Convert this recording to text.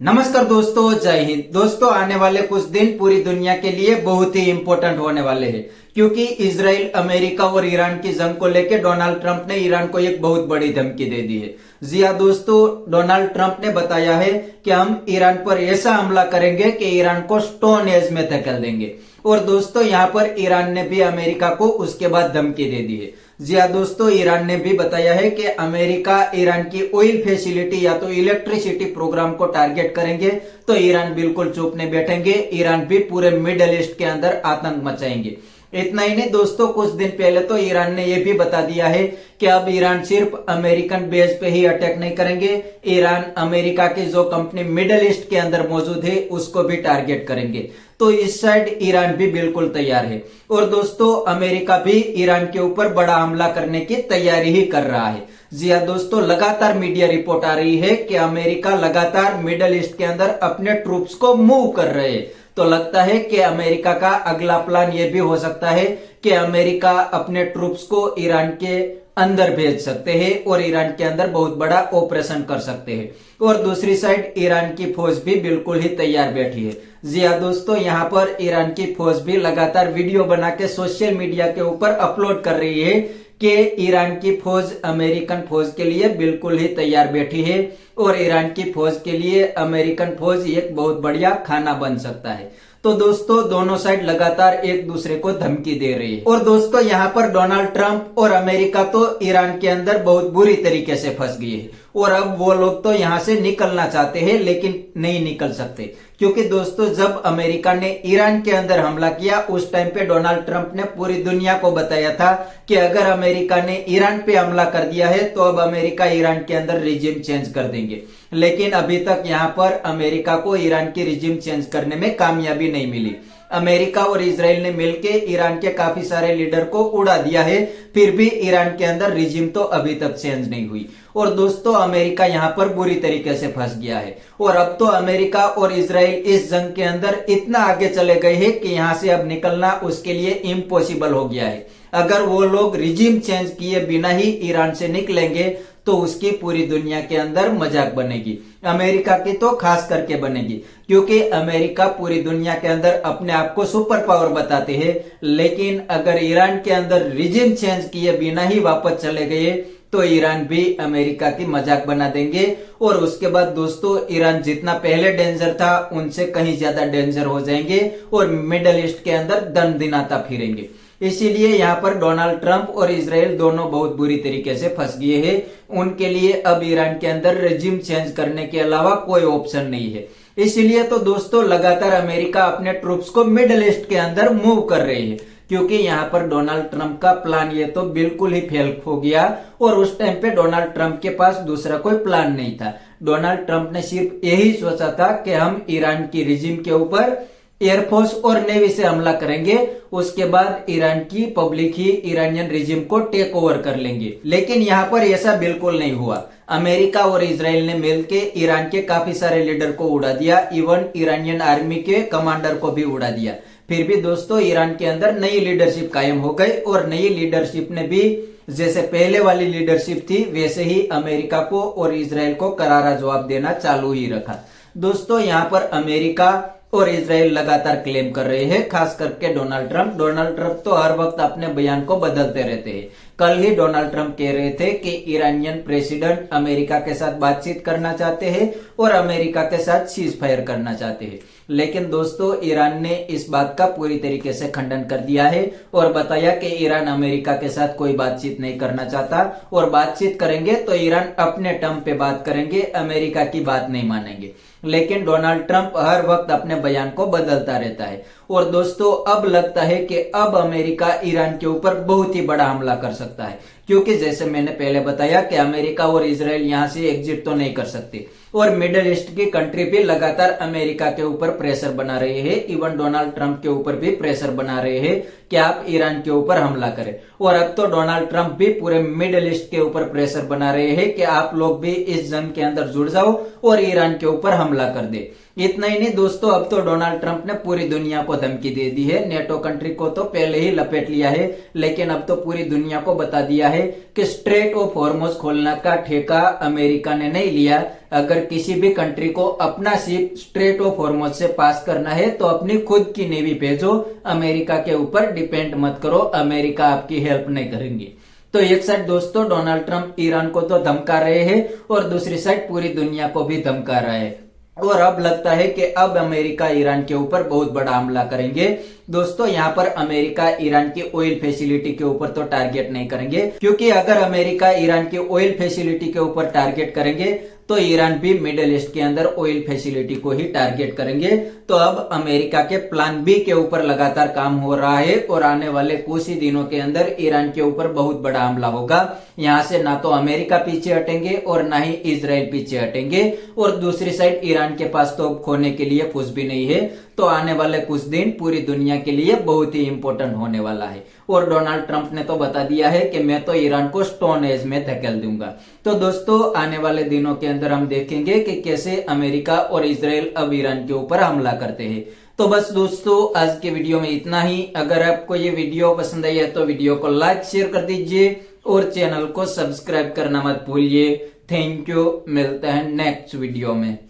नमस्कार दोस्तों, जय हिंद। दोस्तों, आने वाले कुछ दिन पूरी दुनिया के लिए बहुत ही इंपॉर्टेंट होने वाले हैं, क्योंकि इजराइल, अमेरिका और ईरान की जंग को लेकर डोनाल्ड ट्रंप ने ईरान को एक बहुत बड़ी धमकी दे दी है। जी हाँ दोस्तों, डोनाल्ड ट्रंप ने बताया है कि हम ईरान पर ऐसा हमला करेंगे कि ईरान को स्टोन एज में धकेल देंगे। और दोस्तों, यहाँ पर ईरान ने भी अमेरिका को उसके बाद धमकी दे दी है। जी हाँ दोस्तों, ईरान ने भी बताया है कि अमेरिका ईरान की ऑयल फैसिलिटी या तो इलेक्ट्रिसिटी प्रोग्राम को टारगेट करेंगे तो ईरान बिल्कुल चुप नहीं बैठेंगे। ईरान भी पूरे मिडिल ईस्ट के अंदर आतंक मचाएंगे। इतना ही नहीं दोस्तों, कुछ दिन पहले तो ईरान ने यह भी बता दिया है कि अब ईरान सिर्फ अमेरिकन बेस पे ही अटैक नहीं करेंगे, ईरान अमेरिका की जो कंपनी मिडिल ईस्ट के अंदर मौजूद है उसको भी टारगेट करेंगे। तो इस साइड ईरान भी बिल्कुल तैयार है। और दोस्तों, अमेरिका भी ईरान के ऊपर बड़ा हमला करने की तैयारी ही कर रहा है। जी हाँ दोस्तों, लगातार मीडिया रिपोर्ट आ रही है कि अमेरिका लगातार मिडिल ईस्ट के अंदर अपने ट्रूप्स को मूव कर रहे हैं। तो लगता है कि अमेरिका का अगला प्लान यह भी हो सकता है कि अमेरिका अपने ट्रूप्स को ईरान के अंदर भेज सकते हैं और ईरान के अंदर बहुत बड़ा ऑपरेशन कर सकते हैं। और दूसरी साइड ईरान की फौज भी बिल्कुल ही तैयार बैठी है। जी हाँ दोस्तों, यहाँ पर ईरान की फौज भी लगातार वीडियो बना के सोशल मीडिया के ऊपर अपलोड कर रही है कि ईरान की फौज अमेरिकन फौज के लिए बिल्कुल ही तैयार बैठी है और ईरान की फौज के लिए अमेरिकन फौज एक बहुत बढ़िया खाना बन सकता है। तो दोस्तों, दोनों साइड लगातार एक दूसरे को धमकी दे रही है। और दोस्तों, यहाँ पर डोनाल्ड ट्रंप और अमेरिका तो ईरान के अंदर बहुत बुरी तरीके से फंस गए हैं और अब वो लोग तो यहाँ से निकलना चाहते हैं लेकिन नहीं निकल सकते, क्योंकि दोस्तों, जब अमेरिका ने ईरान के अंदर हमला किया उस टाइम पे डोनाल्ड ट्रंप ने पूरी दुनिया को बताया था कि अगर अमेरिका ने ईरान पे हमला कर दिया है तो अब अमेरिका ईरान के अंदर रिजिम चेंज कर देंगे। लेकिन अभी तक यहाँ पर अमेरिका को ईरान की रिजिम चेंज करने में कामयाबी नहीं मिली। अमेरिका और इजराइल ने मिलकर ईरान के काफी सारे लीडर को उड़ा दिया है, फिर भी ईरान के अंदर रिजिम तो अभी तक चेंज नहीं हुई। और दोस्तों, अमेरिका यहाँ पर बुरी तरीके से फंस गया है और अब तो अमेरिका और इजराइल इस जंग के अंदर इतना आगे चले गए हैं कि यहाँ से अब निकलना उसके लिए इम्पॉसिबल हो गया है। अगर वो लोग रिजिम चेंज किए बिना ही ईरान से निकलेंगे तो उसकी पूरी दुनिया के अंदर मजाक बनेगी, अमेरिका की तो खास करके बनेगी, क्योंकि अमेरिका पूरी दुनिया के अंदर अपने आप को सुपर पावर बताते हैं। लेकिन अगर ईरान के अंदर रिजिम चेंज किए बिना ही वापस चले गए तो ईरान भी अमेरिका की मजाक बना देंगे और उसके बाद दोस्तों, ईरान जितना पहले डेंजर था उनसे कहीं ज्यादा डेंजर हो जाएंगे और मिडिल ईस्ट के अंदर दन दिनाता फिरेंगे। इसीलिए यहाँ पर डोनाल्ड ट्रंप और इजराइल दोनों बहुत बुरी तरीके से फंस गए हैं। उनके लिए अब ईरान के अंदर रेजिम चेंज करने के अलावा कोई ऑप्शन नहीं है। इसलिए तो दोस्तों, लगातार अमेरिका अपने ट्रूप्स को मिडिल ईस्ट के अंदर मूव कर रही है, क्योंकि यहाँ पर डोनाल्ड ट्रंप का प्लान ये तो बिल्कुल ही फेल हो गया और उस टाइम पे डोनाल्ड ट्रंप के पास दूसरा कोई प्लान नहीं था। डोनाल्ड ट्रंप ने सिर्फ यही सोचा था कि हम ईरान की रिजिम के ऊपर एयरफोर्स और नेवी से हमला करेंगे, उसके बाद ईरान की पब्लिक ही ईरानियन रिजिम को टेक ओवर कर लेंगे। लेकिन यहाँ पर ऐसा बिल्कुल नहीं हुआ। अमेरिका और इजराइल ने मिलकर ईरान के काफी सारे लीडर को उड़ा दिया, इवन ईरानियन आर्मी के कमांडर को भी उड़ा दिया। फिर भी दोस्तों, ईरान के अंदर नई लीडरशिप कायम हो गई और नई लीडरशिप ने भी जैसे पहले वाली लीडरशिप थी वैसे ही अमेरिका को और इजराइल को करारा जवाब देना चालू ही रखा। दोस्तों, यहाँ पर अमेरिका और इजराइल लगातार क्लेम कर रहे हैं, खास करके डोनाल्ड ट्रंप तो हर वक्त अपने बयान को बदलते रहते हैं। कल ही डोनाल्ड ट्रंप कह रहे थे कि ईरानियन प्रेसिडेंट अमेरिका के साथ बातचीत करना चाहते हैं और अमेरिका के साथ सीज फायर करना चाहते हैं। लेकिन दोस्तों, ईरान ने इस बात का पूरी तरीके से खंडन कर दिया है और बताया कि ईरान अमेरिका के साथ कोई बातचीत नहीं करना चाहता और बातचीत करेंगे तो ईरान अपने टर्म पे बात करेंगे, अमेरिका की बात नहीं मानेंगे। लेकिन डोनाल्ड ट्रंप हर वक्त अपने बयान को बदलता रहता है और दोस्तों, अब लगता है कि अब अमेरिका ईरान के ऊपर बहुत ही बड़ा हमला कर सकता है, क्योंकि जैसे मैंने पहले बताया कि अमेरिका और इजराइल यहाँ से एग्जिट तो नहीं कर सकते और मिडिल ईस्ट की कंट्री भी लगातार अमेरिका के ऊपर प्रेशर बना रहे हैं। इवन डोनाल्ड ट्रंप के ऊपर भी प्रेशर बना रहे हैं कि आप ईरान के ऊपर हमला करें। और अब तो डोनाल्ड ट्रंप भी पूरे मिडिल ईस्ट के ऊपर प्रेशर बना रहे हैं कि आप लोग भी इस जंग के अंदर जुड़ जाओ और ईरान के ऊपर हमला कर दे। इतना ही नहीं दोस्तों, अब तो डोनाल्ड ट्रंप ने पूरी दुनिया को धमकी दे दी है। नेटो कंट्री को तो पहले ही लपेट लिया है, लेकिन अब तो पूरी दुनिया को बता दिया है कि स्ट्रेट ऑफ हॉर्मुज खोलने का ठेका अमेरिका ने नहीं लिया, अगर किसी भी कंट्री को अपना शिप स्ट्रेट ऑफ हॉर्मुज से पास करना है तो अपनी खुद की नेवी भेजो, अमेरिका के ऊपर डिपेंड मत करो, अमेरिका आपकी हेल्प नहीं करेंगे। तो एक साइड दोस्तों डोनाल्ड ट्रंप ईरान को तो धमका रहे हैं और दूसरी साइड पूरी दुनिया को भी धमका रहा है, और अब लगता है कि अब अमेरिका ईरान के ऊपर बहुत बड़ा हमला करेंगे। दोस्तों यहाँ पर अमेरिका ईरान की ऑयल फैसिलिटी के ऊपर तो टारगेट नहीं करेंगे, क्योंकि अगर अमेरिका ईरान की ऑयल फैसिलिटी के ऊपर टारगेट करेंगे तो ईरान भी मिडिल ईस्ट के अंदर ऑयल फैसिलिटी को ही टारगेट करेंगे। तो अब अमेरिका के प्लान बी के ऊपर लगातार काम हो रहा है और आने वाले कुछ ही दिनों के अंदर ईरान के ऊपर बहुत बड़ा हमला होगा। यहाँ से ना तो अमेरिका पीछे हटेंगे और ना ही इजराइल पीछे हटेंगे, और दूसरी साइड ईरान के पास तो खोने के लिए कुछ भी नहीं है। तो आने वाले कुछ दिन पूरी दुनिया के लिए बहुत ही इंपॉर्टेंट होने वाला है, और डोनाल्ड ट्रंप ने तो बता दिया है कि मैं तो ईरान को स्टोन एज में धकेल दूंगा। तो दोस्तों आने वाले दिनों के अंदर हम देखेंगे कि कैसे अमेरिका और इजराइल अब ईरान के ऊपर हमला करते हैं। तो बस दोस्तों आज के वीडियो में इतना ही। अगर आपको ये वीडियो पसंद आई है तो वीडियो को लाइक शेयर कर दीजिए और चैनल को सब्सक्राइब करना मत भूलिए। थैंक यू, मिलते हैं नेक्स्ट वीडियो में।